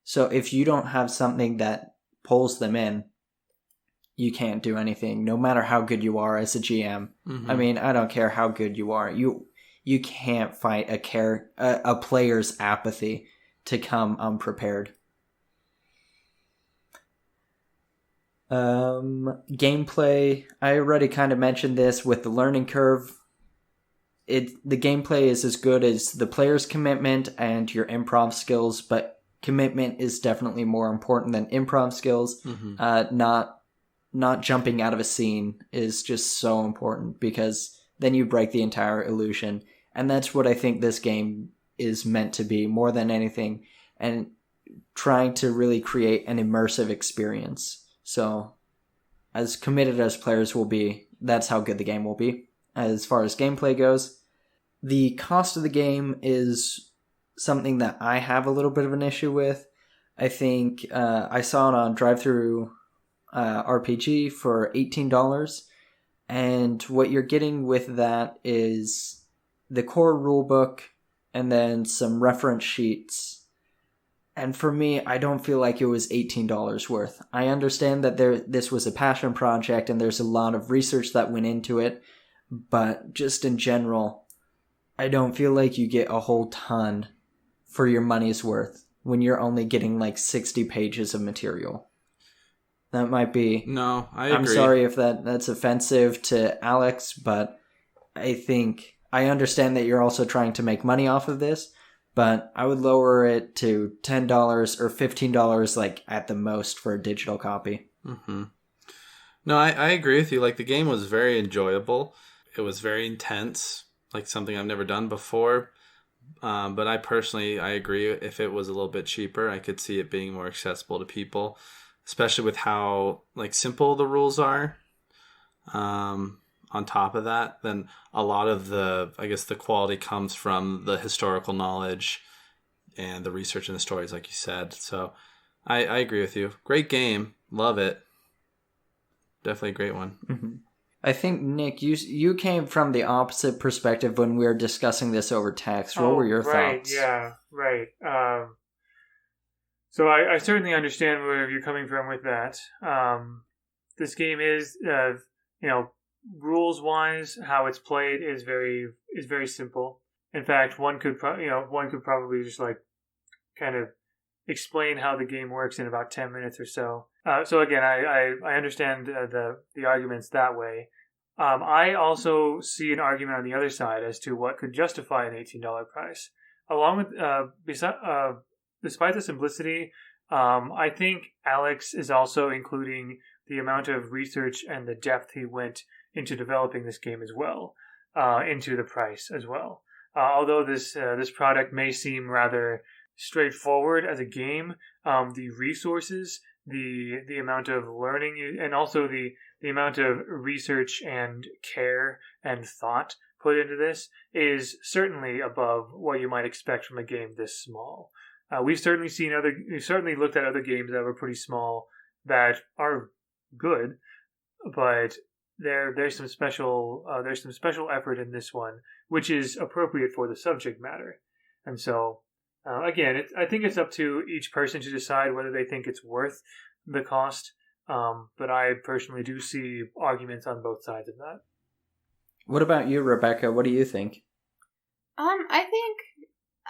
So if you don't have something that pulls them in, you can't do anything, no matter how good you are as a GM. Mm-hmm. I mean, I don't care how good you are. You can't fight a player's apathy to come unprepared. Gameplay, I already kind of mentioned this with the learning curve. The gameplay is as good as the player's commitment and your improv skills, but commitment is definitely more important than improv skills. Mm-hmm. Not jumping out of a scene is just so important because then you break the entire illusion. And that's what I think this game is meant to be more than anything, and trying to really create an immersive experience. So as committed as players will be, that's how good the game will be. As far as gameplay goes, the cost of the game is something that I have a little bit of an issue with. I think I saw it on Drive-Thru RPG for $18, and what you're getting with that is the core rulebook and then some reference sheets. And for me, I don't feel like it was $18 worth. I understand that this was a passion project and there's a lot of research that went into it, but just in general, I don't feel like you get a whole ton for your money's worth when you're only getting like 60 pages of material. That might be... No, I agree. I'm sorry if that's offensive to Alex, but I think I understand that you're also trying to make money off of this, but I would lower it to $10 or $15 like at the most for a digital copy. Mm-hmm. No, I agree with you. Like, the game was very enjoyable. It was very intense, like something I've never done before. But I agree. If it was a little bit cheaper, I could see it being more accessible to people, especially with how like simple the rules are. On top of that, then a lot of the quality comes from the historical knowledge and the research and the stories, like you said. So I agree with you. Great game. Love it. Definitely a great one. Mm-hmm. I think, Nick, you came from the opposite perspective when we were discussing this over text. What were your thoughts? Yeah, right. So I certainly understand where you're coming from with that. This game is, rules-wise, how it's played is very simple. In fact, one could probably just like kind of explain how the game works in about 10 minutes or so. So again, I understand the arguments that way. I also see an argument on the other side as to what could justify an $18 price. Along with despite the simplicity, I think Alex is also including the amount of research and the depth he went into developing this game as well, into the price as well. Although this product may seem rather straightforward as a game, the resources, the amount of learning, and also the amount of research and care and thought put into this is certainly above what you might expect from a game this small. We've certainly looked at other games that were pretty small that are good, but there's some special effort in this one, which is appropriate for the subject matter. And so, again, I think it's up to each person to decide whether they think it's worth the cost. But I personally do see arguments on both sides of that. What about you, Rebecca? What do you think? I think,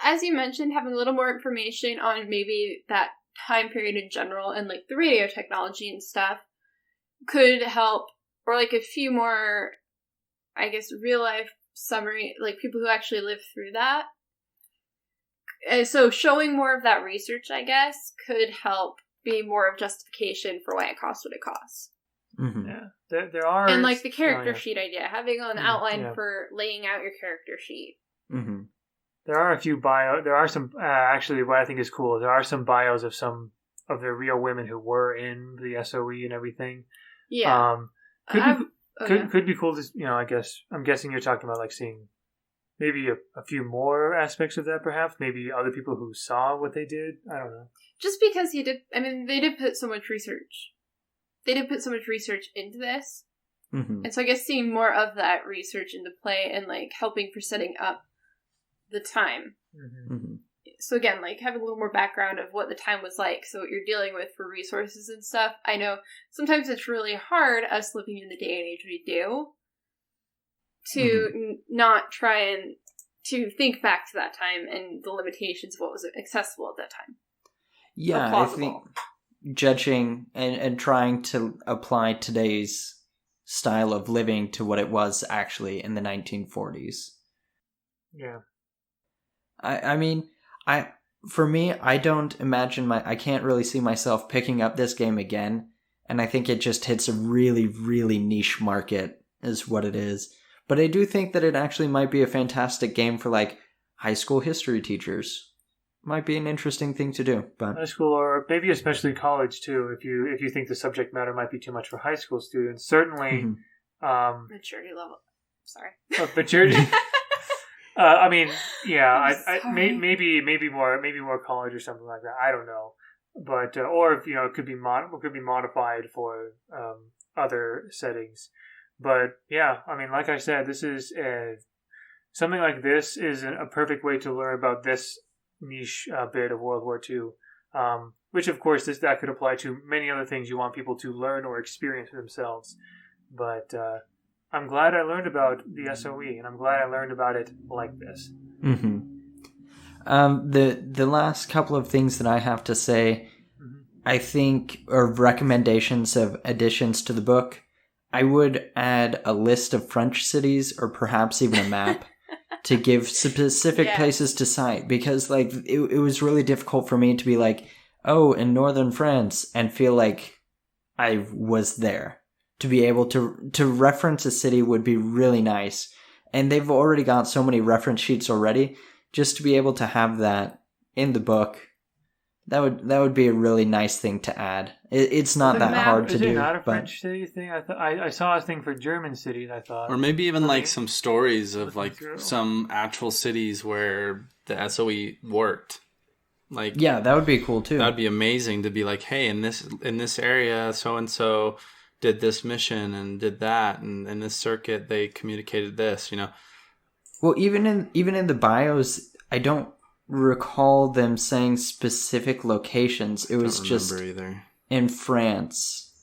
as you mentioned, having a little more information on maybe that time period in general and like the radio technology and stuff could help, or like a few more, I guess, real life summary, like people who actually lived through that. And so showing more of that research, I guess, could help be more of justification for why it costs what it costs. Mm-hmm. Yeah, there are, and like the character sheet idea, having an outline for laying out your character sheet. Mm-hmm. There are a few there are some, actually, what I think is cool, there are some bios of some of the real women who were in the SOE and everything. Yeah. Could be cool to, I guess, I'm guessing you're talking about like seeing maybe a few more aspects of that, perhaps. Maybe other people who saw what they did. I don't know. Just because they did put so much research. They did put so much research into this. Mm-hmm. And so I guess seeing more of that research into play and like helping for setting up the time. Mm-hmm. So again, like having a little more background of what the time was like, so what you're dealing with for resources and stuff. I know sometimes it's really hard, us living in the day and age we do, to not try and to think back to that time and the limitations of what was accessible at that time. Yeah, I think judging and trying to apply today's style of living to what it was actually in the 1940s. Yeah. For me, I don't imagine I can't really see myself picking up this game again, and I think it just hits a really, really niche market is what it is. But I do think that it actually might be a fantastic game for like high school history teachers. Might be an interesting thing to do. But high school, or maybe especially college too, if you think the subject matter might be too much for high school students. Certainly maturity level. Sorry. Maturity. Maybe more college or something like that. I don't know, but or if it could be modified for other settings. But yeah, like I said, this is something like this is a perfect way to learn about this niche bit of World War II. Which of course that could apply to many other things you want people to learn or experience for themselves. But I'm glad I learned about the SOE, and I'm glad I learned about it like this. Mm-hmm. The last couple of things that I have to say, I think, are recommendations of additions to the book. I would add a list of French cities, or perhaps even a map, to give specific places to cite, because like it was really difficult for me to be like, oh, in northern France, and feel like I was there. To be able to reference a city would be really nice. And they've already got so many reference sheets already. Just to be able to have that in the book, that would be a really nice thing to add. It's not that hard to do. Is it not a French city thing? I saw a thing for German cities, I thought. Or maybe even like some stories of like some actual cities where the SOE worked. Like, yeah, that would be cool too. That'd be amazing to be like, hey, in this area, so and so did this mission and did that, and in this circuit they communicated this. Well, even in the bios, I don't recall them saying specific locations. It was just either. In France.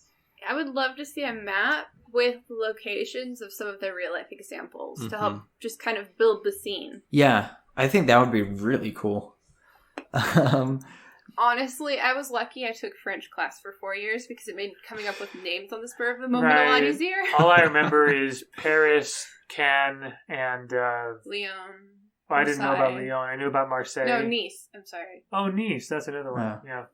I would love to see a map with locations of some of their real life examples to help just kind of build the scene. Yeah, I think that would be really cool. Honestly, I was lucky I took French class for 4 years because it made coming up with names on the spur of the moment a lot easier. All I remember is Paris, Cannes, and Lyon. Well, I didn't know about Lyon. I knew about Marseille. No, Nice. I'm sorry. Oh, Nice. That's another one. Yeah.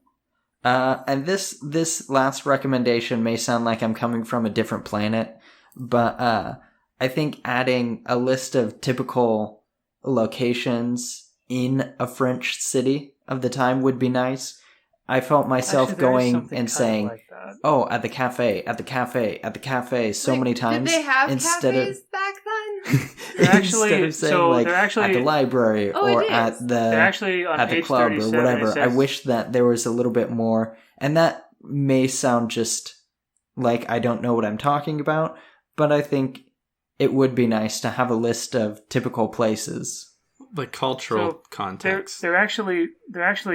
And this last recommendation may sound like I'm coming from a different planet, but I think adding a list of typical locations in a French city of the time would be nice. I felt myself going and saying, like "Oh, at the cafe, at the cafe, at the cafe," so many times. Did they have cafes back then? Instead of saying at the library or at the club or whatever. I wish that there was a little bit more, and that may sound just like I don't know what I'm talking about, but I think it would be nice to have a list of typical places. Like cultural context. There actually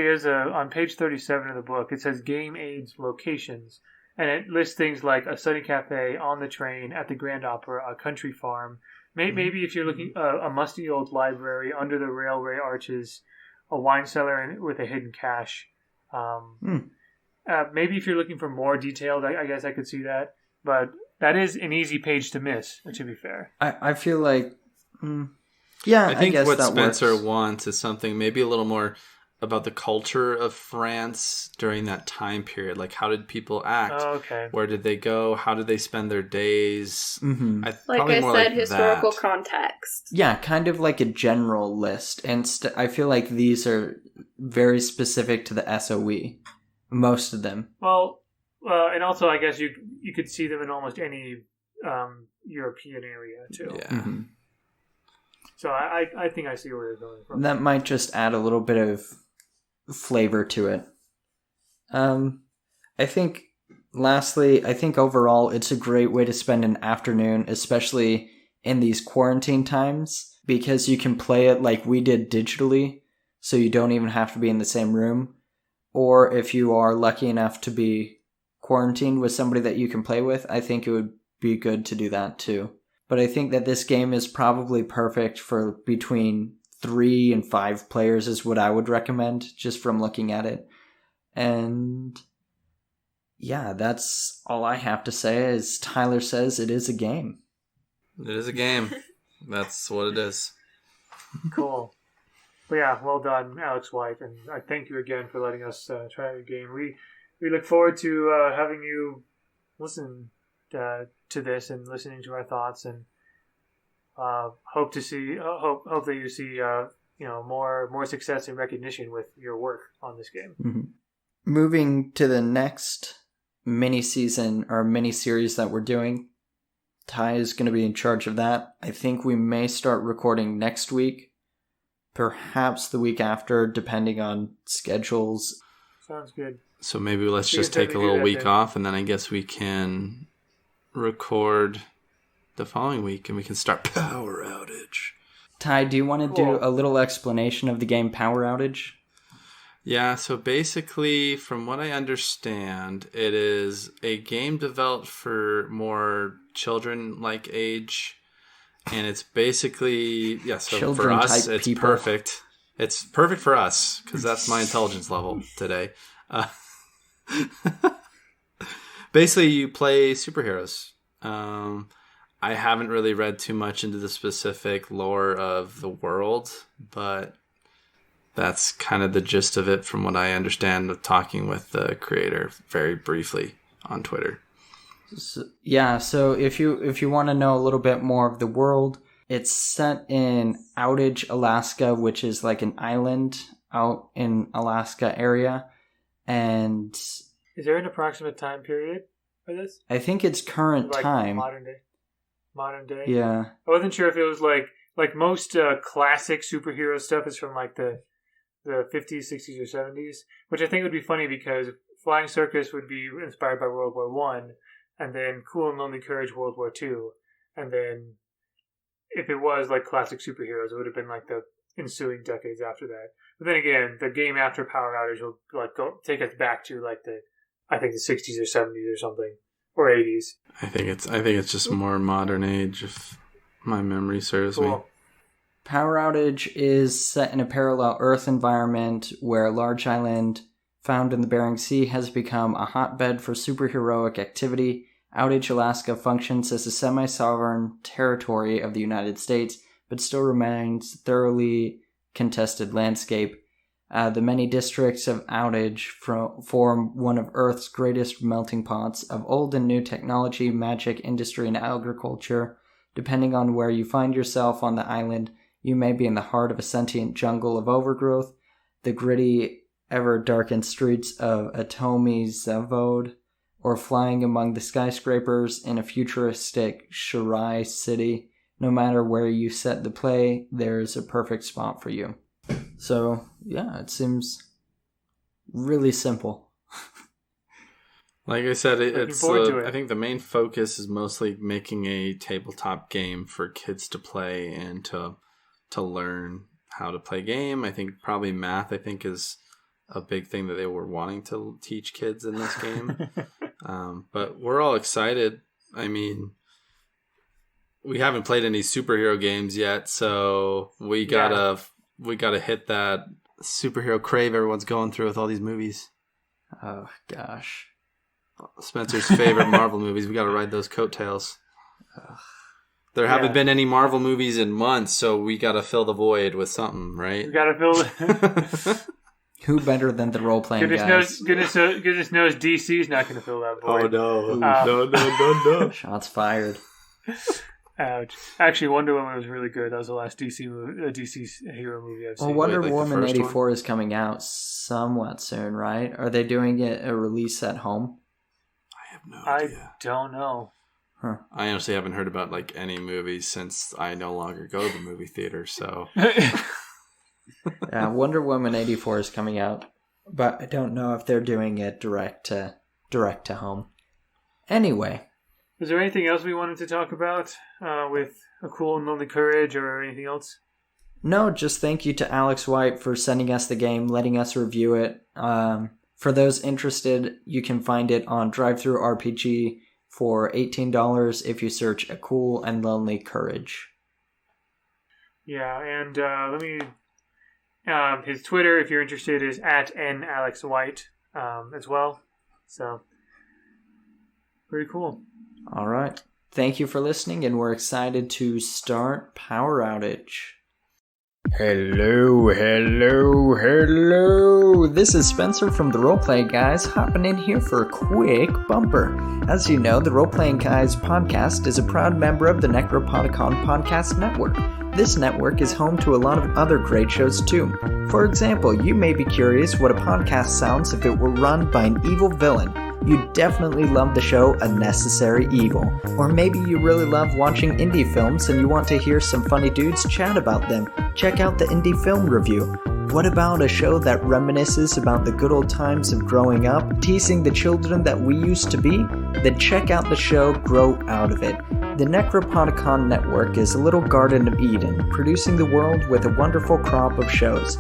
is on page 37 of the book, it says game aids locations. And it lists things like a sunny cafe, on the train, at the Grand Opera, a country farm. Maybe if you're looking a musty old library under the railway arches, a wine cellar with a hidden cache. Maybe if you're looking for more detailed, I guess I could see that. But that is an easy page to miss, to be fair. I feel like, yeah, I think guess what that Spencer works. wants is something maybe a little more about the culture of France during that time period. Like, how did people act? Oh, okay. Where did they go? How did they spend their days? Mm-hmm. Like I said, historical context. Yeah, kind of like a general list. And I feel like these are very specific to the SOE. Most of them. Well, and also I guess you could see them in almost any European area too. Yeah. Mm-hmm. So I think I see where you're going from. That might just add a little bit of flavor to it. I think, lastly, I think overall it's a great way to spend an afternoon, especially in these quarantine times, because you can play it like we did digitally, so you don't even have to be in the same room. Or if you are lucky enough to be quarantined with somebody that you can play with, I think it would be good to do that too. But I think that this game is probably perfect for between 3 and 5 players is what I would recommend, just from looking at it. And yeah, that's all I have to say. As Tyler says, it is a game. It is a game. That's what it is. Cool. But yeah, well done, Alex White, and I thank you again for letting us try the game. We look forward to having you listen to this and listening to our thoughts, and hope that you see more success and recognition with your work on this game. Mm-hmm. Moving to the next mini-season or mini-series that we're doing, Ty is going to be in charge of that. I think we may start recording next week, perhaps the week after, depending on schedules. Sounds good. So maybe let's just take a little week off, and then I guess we can record the following week, and we can start Power Outage. Ty, do you want to do a little explanation of the game Power Outage? Yeah, so basically, from what I understand, it is a game developed for more children-like age, and it's basically, so for us, it's people. perfect. It's perfect for us, because that's my intelligence level today. Basically, you play superheroes. I haven't really read too much into the specific lore of the world, but that's kind of the gist of it from what I understand of talking with the creator very briefly on Twitter. So if you want to know a little bit more of the world, it's set in Outage, Alaska, which is like an island out in Alaska area. And is there an approximate time period for this? I think it's current time. Modern day? Yeah. I wasn't sure if it was like most classic superhero stuff is from like the 50s, 60s, or 70s, which I think would be funny because Flying Circus would be inspired by World War One, and then Cool and Lonely Courage World War Two, and then if it was like classic superheroes, it would have been like the ensuing decades after that. But then again, the game after Power Outage will like take us back to like the 60s or 70s or something, or 80s. I think it's just more modern age, if my memory serves me. Power Outage is set in a parallel Earth environment where a large island found in the Bering Sea has become a hotbed for superheroic activity. Outage, Alaska functions as a semi-sovereign territory of the United States, but still remains thoroughly contested landscape. The many districts of Outage form one of Earth's greatest melting pots of old and new technology, magic, industry, and agriculture. Depending on where you find yourself on the island, you may be in the heart of a sentient jungle of overgrowth, the gritty, ever-darkened streets of Atomi Zavod, or flying among the skyscrapers in a futuristic Shirai city. No matter where you set the play, there's a perfect spot for you. So, yeah, it seems really simple. Like I said, Looking forward to it. I think the main focus is mostly making a tabletop game for kids to play and to learn how to play game. I think probably math, is a big thing that they were wanting to teach kids in this game. But we're all excited. I mean, we haven't played any superhero games yet, so we gotta hit that superhero crave everyone's going through with all these movies. Oh, gosh. Spencer's favorite Marvel movies. We got to ride those coattails. There haven't been any Marvel movies in months, so we got to fill the void with something, right? We got to fill. Who better than the role-playing guys? Goodness knows DC's not going to fill that void. Oh, no. No. Shots fired. Ouch. Actually, Wonder Woman was really good. That was the last DC hero movie I've seen. Well, Wonder Woman 84 is coming out somewhat soon, right? Are they doing a release at home? I have no idea. I don't know. Huh. I honestly haven't heard about any movies since I no longer go to the movie theater, so... Yeah, Wonder Woman 84 is coming out, but I don't know if they're doing it direct to home. Anyway. Is there anything else we wanted to talk about with A Cool and Lonely Courage or anything else? No, just thank you to Alex White for sending us the game, letting us review it. For those interested, you can find it on Drive-Thru RPG for $18 if you search A Cool and Lonely Courage. Yeah, and let me... his Twitter, if you're interested, is @NAlexWhite as well. So, pretty cool. All right. Thank you for listening, and we're excited to start Power Outage. Hello. This is Spencer from the Roleplaying Guys hopping in here for a quick bumper. As you know, the Roleplaying Guys podcast is a proud member of the Necropodicon Podcast Network. This network is home to a lot of other great shows too. For example, you may be curious what a podcast sounds if it were run by an evil villain. You'd definitely love the show A Necessary Evil. Or maybe you really love watching indie films and you want to hear some funny dudes chat about them. Check out the Indie Film Review. What about a show that reminisces about the good old times of growing up, teasing the children that we used to be? Then check out the show Grow Out of It. The Necropodicon Network is a little Garden of Eden, producing the world with a wonderful crop of shows.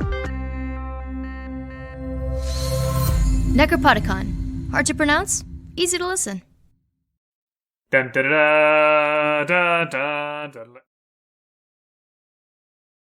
Necropodicon. Hard to pronounce, easy to listen. Dun, da, da, da, da, da, da.